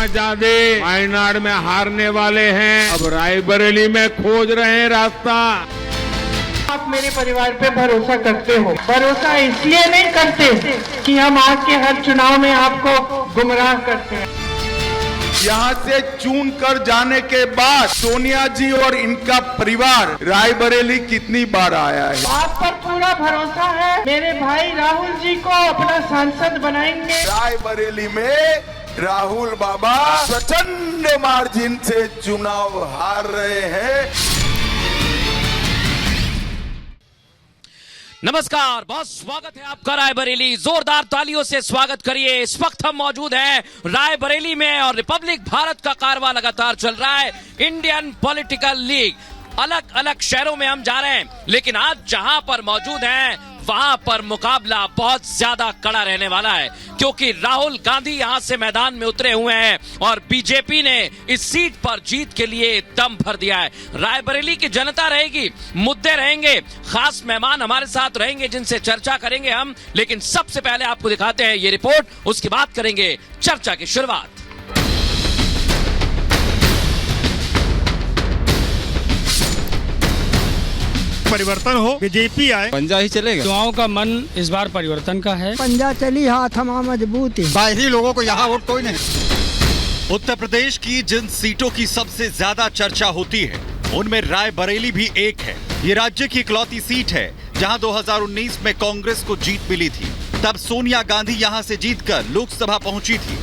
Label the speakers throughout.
Speaker 1: शाहजादे वायनाड में हारने वाले हैं, अब रायबरेली में खोज रहे हैं रास्ता।
Speaker 2: आप मेरे परिवार पे भरोसा करते हो। भरोसा इसलिए नहीं करते कि हम आज के हर चुनाव में आपको गुमराह करते हैं।
Speaker 3: यहाँ से चुन कर जाने के बाद सोनिया जी और इनका परिवार रायबरेली कितनी बार आया है?
Speaker 2: आप पर पूरा भरोसा है। मेरे भाई राहुल जी को अपना सांसद बनाएंगे।
Speaker 3: रायबरेली में राहुल बाबा प्रचंड मार्जिन से चुनाव हार रहे हैं।
Speaker 4: नमस्कार, बहुत स्वागत है आपका रायबरेली। जोरदार तालियों से स्वागत करिए। इस वक्त हम मौजूद हैं रायबरेली में और रिपब्लिक भारत का कारवा लगातार चल रहा है। इंडियन पॉलिटिकल लीग, अलग अलग शहरों में हम जा रहे हैं, लेकिन आज जहां पर मौजूद हैं वहां पर मुकाबला बहुत ज्यादा कड़ा रहने वाला है, क्योंकि राहुल गांधी यहां से मैदान में उतरे हुए हैं और बीजेपी ने इस सीट पर जीत के लिए दम भर दिया है। रायबरेली की जनता रहेगी, मुद्दे रहेंगे, खास मेहमान हमारे साथ रहेंगे जिनसे चर्चा करेंगे हम। लेकिन सबसे पहले आपको दिखाते हैं ये रिपोर्ट, उसके बाद करेंगे चर्चा की शुरुआत।
Speaker 5: परिवर्तन हो, बीजेपी आए,
Speaker 6: पंजा ही चलेगा।
Speaker 7: युवाओं का मन इस बार परिवर्तन का है।
Speaker 8: पंजा चली हाथ हमारा मजबूत है।
Speaker 5: बाहरी लोगों को यहाँ वोट कोई नहीं।
Speaker 9: उत्तर प्रदेश की जिन सीटों की सबसे ज्यादा चर्चा होती है उनमें रायबरेली भी एक है। ये राज्य की इकलौती सीट है जहां 2019 में कांग्रेस को जीत मिली थी। तब सोनिया गांधी यहां से जीतकर लोकसभा पहुंची थी,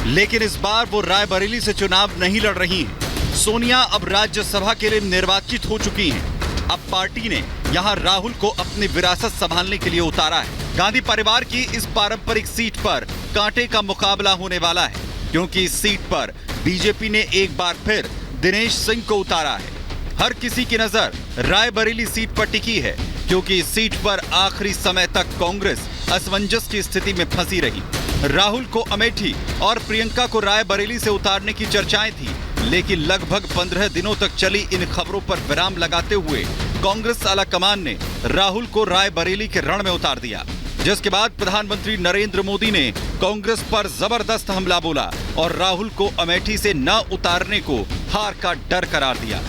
Speaker 9: लेकिन इस बार वो रायबरेली से चुनाव नहीं लड़ रही हैं। सोनिया अब राज्यसभा के लिए निर्वाचित हो चुकी हैं। अब पार्टी ने यहां राहुल को अपनी विरासत संभालने के लिए उतारा है। गांधी परिवार की इस पारंपरिक सीट पर कांटे का मुकाबला होने वाला है, क्योंकि इस सीट पर बीजेपी ने एक बार फिर दिनेश सिंह को उतारा है। हर किसी की नजर रायबरेली सीट पर टिकी है, क्योंकि इस सीट पर आखिरी समय तक कांग्रेस असमंजस की स्थिति में फंसी रही। राहुल को अमेठी और प्रियंका को रायबरेली से उतारने की चर्चाएं थी, लेकिन लगभग 15 दिनों तक चली इन खबरों पर विराम लगाते हुए कांग्रेस आलाकमान ने राहुल को रायबरेली के रण में उतार दिया, जिसके बाद प्रधानमंत्री नरेंद्र मोदी ने कांग्रेस पर जबरदस्त हमला बोला और राहुल को अमेठी से न उतारने को हार का डर करार दिया।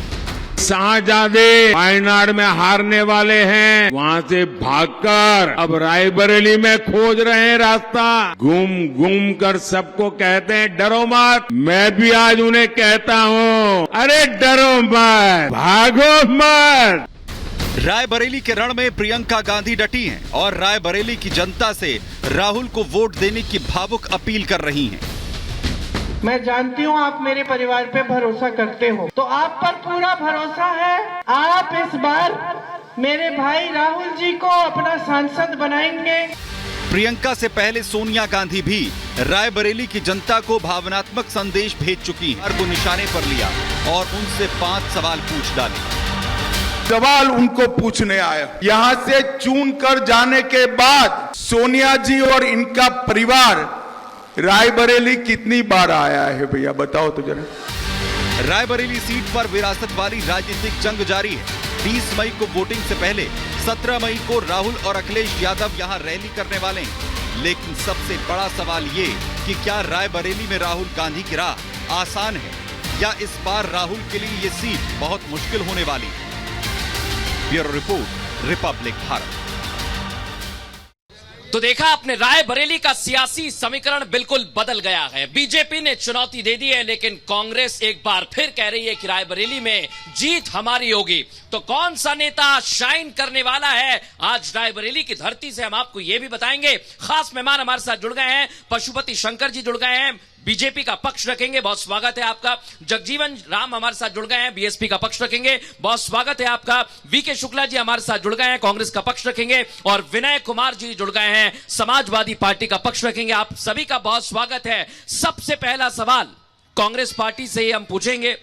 Speaker 1: शाहजादे वायनाड में हारने वाले हैं, वहां से भागकर अब रायबरेली में खोज रहे हैं रास्ता। घूम घूम कर सबको कहते हैं डरो मत। मैं भी आज उन्हें कहता हूं, अरे डरो मत, भागो मत।
Speaker 9: रायबरेली के रण में प्रियंका गांधी डटी हैं और रायबरेली की जनता से राहुल को वोट देने की भावुक अपील कर रही हैं।
Speaker 2: मैं जानती हूँ आप मेरे परिवार पे भरोसा करते हो, तो आप पर पूरा भरोसा है। आप इस बार मेरे भाई राहुल जी को अपना सांसद बनाएंगे।
Speaker 9: प्रियंका से पहले सोनिया गांधी भी रायबरेली की जनता को भावनात्मक संदेश भेज चुकी हैं। को निशाने पर लिया और उनसे 5 सवाल पूछ डाले।
Speaker 3: सवाल उनको पूछने आया, यहाँ से चुन कर जाने के बाद सोनिया जी और इनका परिवार रायबरेली कितनी बार आया है? भैया बताओ तो जरा।
Speaker 9: रायबरेली सीट पर विरासत वाली राजनीतिक जंग जारी है। 30 मई को वोटिंग से पहले 17 मई को राहुल और अखिलेश यादव यहां रैली करने वाले हैं। लेकिन सबसे बड़ा सवाल ये कि क्या रायबरेली में राहुल गांधी की राह आसान है, या इस बार राहुल के लिए ये सीट बहुत मुश्किल होने वाली है। Bureau report, Republic Bharat.
Speaker 4: तो देखा आपने, रायबरेली का सियासी समीकरण बिल्कुल बदल गया है। बीजेपी ने चुनौती दे दी है, लेकिन कांग्रेस एक बार फिर कह रही है कि रायबरेली में जीत हमारी होगी। तो कौन सा नेता शाइन करने वाला है आज रायबरेली की धरती से, हम आपको यह भी बताएंगे। खास मेहमान हमारे साथ जुड़ गए हैं, पशुपति शंकर जी जुड़ गए हैं, बीजेपी का पक्ष रखेंगे, बहुत स्वागत है आपका। जगजीवन राम हमारे साथ जुड़ गए हैं, बीएसपी का पक्ष रखेंगे, बहुत स्वागत है आपका। वीके शुक्ला जी हमारे साथ जुड़ गए हैं, कांग्रेस का पक्ष रखेंगे, और विनय कुमार जी जुड़ गए हैं, समाजवादी पार्टी का पक्ष रखेंगे। आप सभी का बहुत स्वागत है। सबसे पहला सवाल कांग्रेस पार्टी से ही हम पूछेंगे,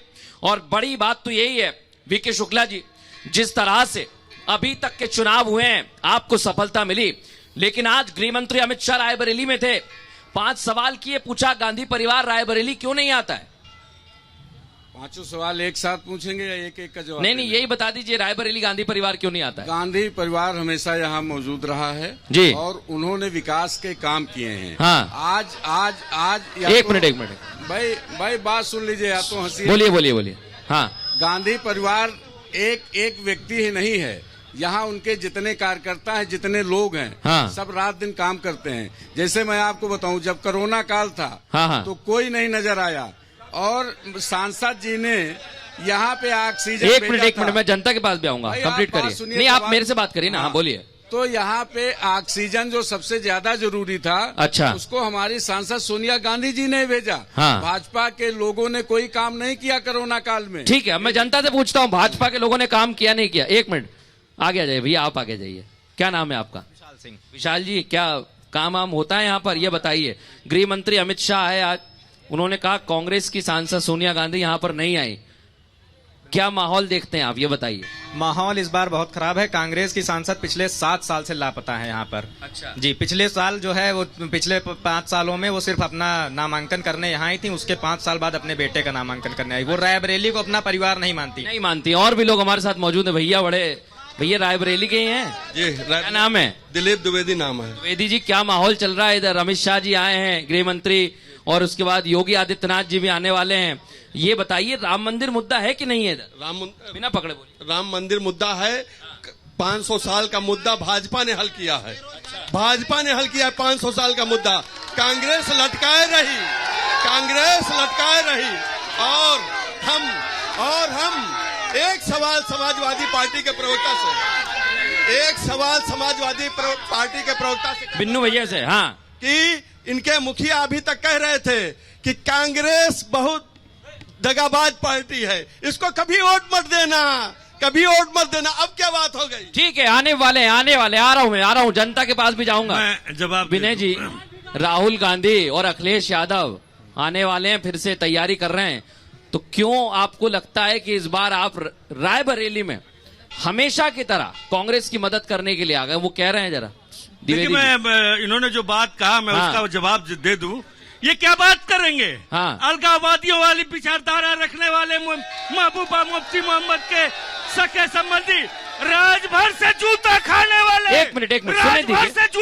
Speaker 4: और बड़ी बात तो यही है वीके शुक्ला जी, जिस तरह से अभी तक के चुनाव हुए हैं आपको सफलता मिली, लेकिन आज गृह मंत्री अमित शाह रायबरेली में थे। 5 सवाल किए, पूछा गांधी परिवार रायबरेली क्यों नहीं आता है?
Speaker 6: 5 सवाल एक साथ पूछेंगे या एक एक का जवाब?
Speaker 4: नहीं, यही बता दीजिए, रायबरेली गांधी परिवार क्यों नहीं आता है?
Speaker 6: गांधी परिवार हमेशा यहाँ मौजूद रहा है
Speaker 4: जी,
Speaker 6: और उन्होंने विकास के काम किए हैं।
Speaker 4: हाँ।
Speaker 6: आज
Speaker 4: एक मिनट
Speaker 6: भाई बात सुन लीजिए, या तो हंसी।
Speaker 4: बोलिए। हाँ,
Speaker 6: गांधी परिवार एक व्यक्ति ही नहीं है, यहाँ उनके जितने कार्यकर्ता हैं, जितने लोग हैं,
Speaker 4: हाँ।
Speaker 6: सब रात दिन काम करते हैं। जैसे मैं आपको बताऊं, जब कोरोना काल था,
Speaker 4: हाँ।
Speaker 6: तो कोई नहीं नजर आया, और सांसद जी ने यहाँ पे ऑक्सीजन
Speaker 4: एक मिनट मैं जनता के पास भी आऊंगा,
Speaker 6: भाई,
Speaker 4: कंप्लीट
Speaker 6: आप बात
Speaker 4: करिए।
Speaker 6: सुनिए,
Speaker 4: नहीं,
Speaker 6: तो
Speaker 4: आप
Speaker 6: बात-
Speaker 4: मेरे से बात करिए ना। हाँ, बोलिए।
Speaker 6: तो यहाँ पे ऑक्सीजन जो सबसे ज्यादा जरूरी था,
Speaker 4: अच्छा।
Speaker 6: उसको हमारी सांसद सोनिया गांधी जी ने भेजा।
Speaker 4: हाँ।
Speaker 6: भाजपा के लोगों ने कोई काम नहीं किया कोरोना काल में।
Speaker 4: ठीक है, अब मैं जनता से पूछता हूँ, भाजपा के लोगों ने काम किया नहीं किया? एक मिनट आगे आ जाइए भैया, आप आगे जाइए। क्या नाम है आपका?
Speaker 10: विशाल सिंह।
Speaker 4: विशाल जी, क्या काम वाम होता है यहाँ पर, ये बताइए। गृह मंत्री अमित शाह है आज, उन्होंने कहा कांग्रेस की सांसद सोनिया गांधी यहाँ पर नहीं आई। क्या माहौल देखते हैं आप, ये बताइए।
Speaker 10: माहौल इस बार बहुत खराब है। कांग्रेस की सांसद पिछले 7 साल से लापता है यहाँ पर।
Speaker 4: अच्छा
Speaker 10: जी, पिछले साल जो है वो पिछले 5 सालों में वो सिर्फ अपना नामांकन करने यहाँ आई थी, उसके 5 साल बाद अपने बेटे का नामांकन करने आई। वो रायबरेली को अपना परिवार नहीं मानती।
Speaker 4: और भी लोग हमारे साथ मौजूद है। भैया रायबरेली के ही हैं
Speaker 11: जी।
Speaker 4: क्या नाम है?
Speaker 11: दिलीप द्विवेदी नाम है।
Speaker 4: द्विवेदी जी, क्या माहौल चल रहा है इधर? अमित शाह जी आए हैं, गृह मंत्री, और उसके बाद योगी आदित्यनाथ जी भी आने वाले हैं। ये बताइए, राम मंदिर मुद्दा है कि नहीं है इधर? बिना पकड़े बोलिए।
Speaker 11: राम मंदिर मुद्दा है। 500 साल का मुद्दा भाजपा ने हल किया है। भाजपा ने हल किया है 500 साल का मुद्दा। कांग्रेस लटकाए रही। और हम एक सवाल समाजवादी पार्टी के प्रवक्ता से
Speaker 4: बिन्नू भैया से, हाँ,
Speaker 11: कि इनके मुखिया अभी तक कह रहे थे कि कांग्रेस बहुत दगाबाज पार्टी है, इसको कभी वोट मत देना। अब क्या बात हो गई?
Speaker 4: ठीक है, आने वाले आ रहा हूँ, जनता के पास भी जाऊंगा।
Speaker 5: जवाब
Speaker 4: विनय जी, राहुल गांधी और अखिलेश यादव आने वाले हैं, फिर से तैयारी कर रहे हैं, तो क्यों आपको लगता है कि इस बार आप रायबरेली में हमेशा की तरह कांग्रेस की मदद करने के लिए आ गए? वो कह रहे हैं, जरा
Speaker 5: देखिए, मैं इन्होंने जो बात कहा, मैं
Speaker 4: हाँ।
Speaker 5: उसका जवाब दे दूं। ये क्या बात करेंगे?
Speaker 4: हाँ।
Speaker 5: अलगाववादियों वाली विचारधारा रखने वाले महबूबा मुफ्ती मोहम्मद के सके संबंधी, राजभर से जूता खाने वाले,
Speaker 4: एक मिनट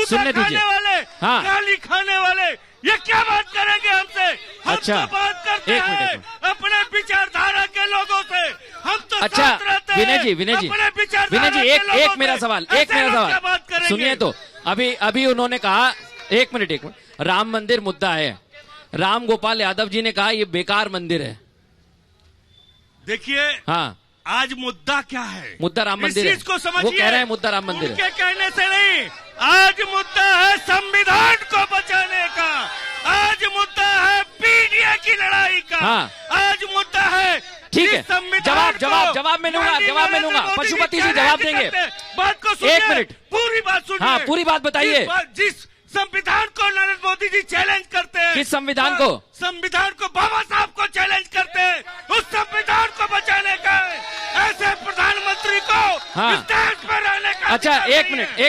Speaker 4: सुनने दीजिए
Speaker 5: वाले,
Speaker 4: हाँ।
Speaker 5: गाली खाने वाले, ये क्या बात करेंगे हमसे? हम
Speaker 4: अच्छा,
Speaker 5: तो बात करते
Speaker 4: एक
Speaker 5: हैं
Speaker 4: मिनट।
Speaker 5: अपने विचारधारा के लोगों से। हम तो
Speaker 4: अच्छा,
Speaker 5: साथ रहते हैं
Speaker 4: विनय जी,
Speaker 5: अपने विचारधारा के लोगों
Speaker 4: एक मेरा
Speaker 5: से।
Speaker 4: सवाल,
Speaker 5: ऐसे लोग क्या बात करेंगे?
Speaker 4: सुनिए तो, अभी उन्होंने कहा, एक मिनट, राम मंदिर मुद्दा है। राम गोपाल यादव जी ने कहा ये बेकार मंदिर है।
Speaker 5: देखिए,
Speaker 4: हाँ,
Speaker 5: आज मुद्दा क्या है?
Speaker 4: मुद्दा राम मंदिर है।
Speaker 5: इस चीज को समझिए।
Speaker 4: वो कह रहे हैं मुद्दा राम मंदिर है।
Speaker 5: उनके कहने से नहीं, आज मुद्दा है संविधान को बचाने का। आज मुद्दा है पीडीए की लड़ाई का।
Speaker 4: हाँ।
Speaker 5: आज मुद्दा है,
Speaker 4: ठीक है, जवाब मैं लूंगा। पशुपति जी जवाब देंगे।
Speaker 5: बात को सुनिए,
Speaker 4: एक मिनट,
Speaker 5: पूरी बात सुनिए।
Speaker 4: हाँ, पूरी बात बताइए।
Speaker 5: जिस संविधान को नरेंद्र मोदी जी चैलेंज करते हैं,
Speaker 4: किस संविधान को?
Speaker 5: संविधान को, बाबा साहब को चैलेंज करते हैं। उस संविधान को बचाने का, ऐसे प्रधानमंत्री को
Speaker 4: हाँ।
Speaker 5: इस देश में रहने का
Speaker 4: अच्छा,
Speaker 5: अधिकार
Speaker 4: एक
Speaker 5: नहीं है।
Speaker 4: मिनट